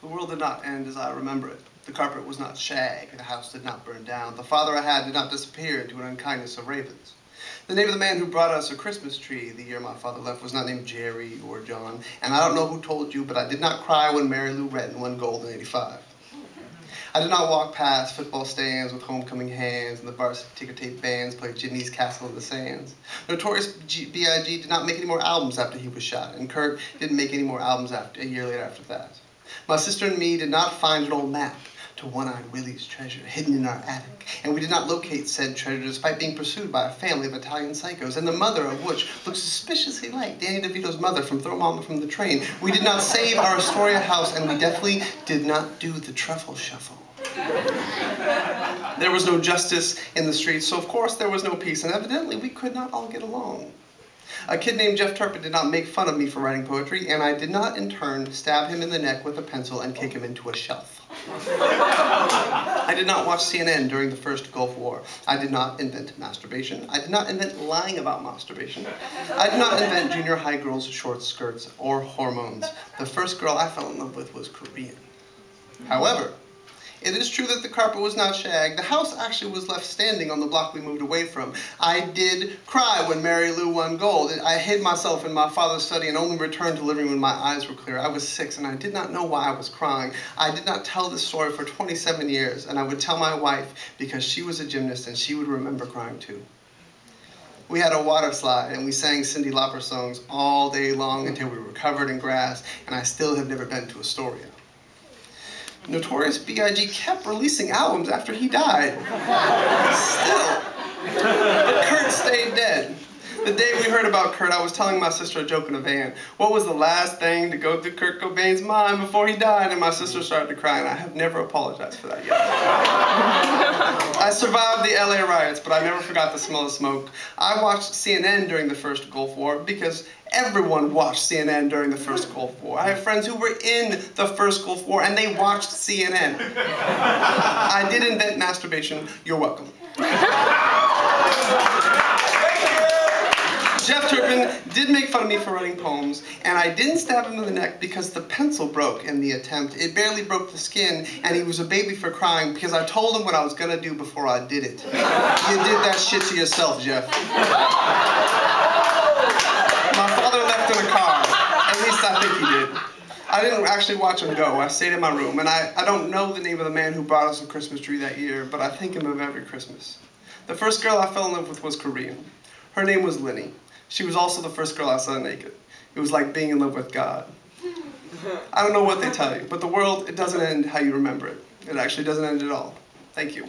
The world did not end as I remember it. The carpet was not shag, the house did not burn down. The father I had did not disappear into an unkindness of ravens. The name of the man who brought us a Christmas tree the year my father left was not named Jerry or John, and I don't know who told you, but I did not cry when Mary Lou Retton won gold in '85. I did not walk past football stands with homecoming hands and the varsity ticker tape bands played Jimny's Castle in the Sands. Notorious B.I.G. did not make any more albums after he was shot, and Kurt didn't make any more albums a year later after that. My sister and me did not find an old map to One-Eyed Willie's treasure hidden in our attic, and we did not locate said treasure despite being pursued by a family of Italian psychos, and the mother of which looked suspiciously like Danny DeVito's mother from Throw Mama from the Train. We did not save our Astoria house, and we definitely did not do the truffle shuffle. There was no justice in the streets, so of course there was no peace, and evidently we could not all get along. A kid named Jeff Turpin did not make fun of me for writing poetry, and I did not, in turn, stab him in the neck with a pencil and kick him into a shelf. I did not watch CNN during the first Gulf War. I did not invent masturbation. I did not invent lying about masturbation. I did not invent junior high girls' short skirts or hormones. The first girl I fell in love with was Korean. However, it is true that the carpet was not shagged. The house actually was left standing on the block we moved away from. I did cry when Mary Lou won gold. I hid myself in my father's study and only returned to the living room when my eyes were clear. I was 6 and I did not know why I was crying. I did not tell this story for 27 years, and I would tell my wife because she was a gymnast and she would remember crying too. We had a water slide and we sang Cyndi Lauper songs all day long until we were covered in grass, and I still have never been to Astoria. Notorious B.I.G. kept releasing albums after he died. Still. But Kurt stayed dead. The day we heard about Kurt, I was telling my sister a joke in a van. What was the last thing to go through Kurt Cobain's mind before he died? And my sister started to cry, and I have never apologized for that yet. I survived the LA riots, but I never forgot the smell of smoke. I watched CNN during the first Gulf War because everyone watched CNN during the first Gulf War. I have friends who were in the first Gulf War, and they watched CNN. I did invent masturbation. You're welcome. Jeff Turpin did make fun of me for writing poems, and I didn't stab him in the neck because the pencil broke in the attempt. It barely broke the skin, and he was a baby for crying because I told him what I was going to do before I did it. You did that shit to yourself, Jeff. My father left in a car. At least I think he did. I didn't actually watch him go. I stayed in my room, and I don't know the name of the man who brought us a Christmas tree that year, but I think him of every Christmas. The first girl I fell in love with was Korean. Her name was Linny. She was also the first girl I saw naked. It was like being in love with God. I don't know what they tell you, but the world, it doesn't end how you remember it. It actually doesn't end at all. Thank you.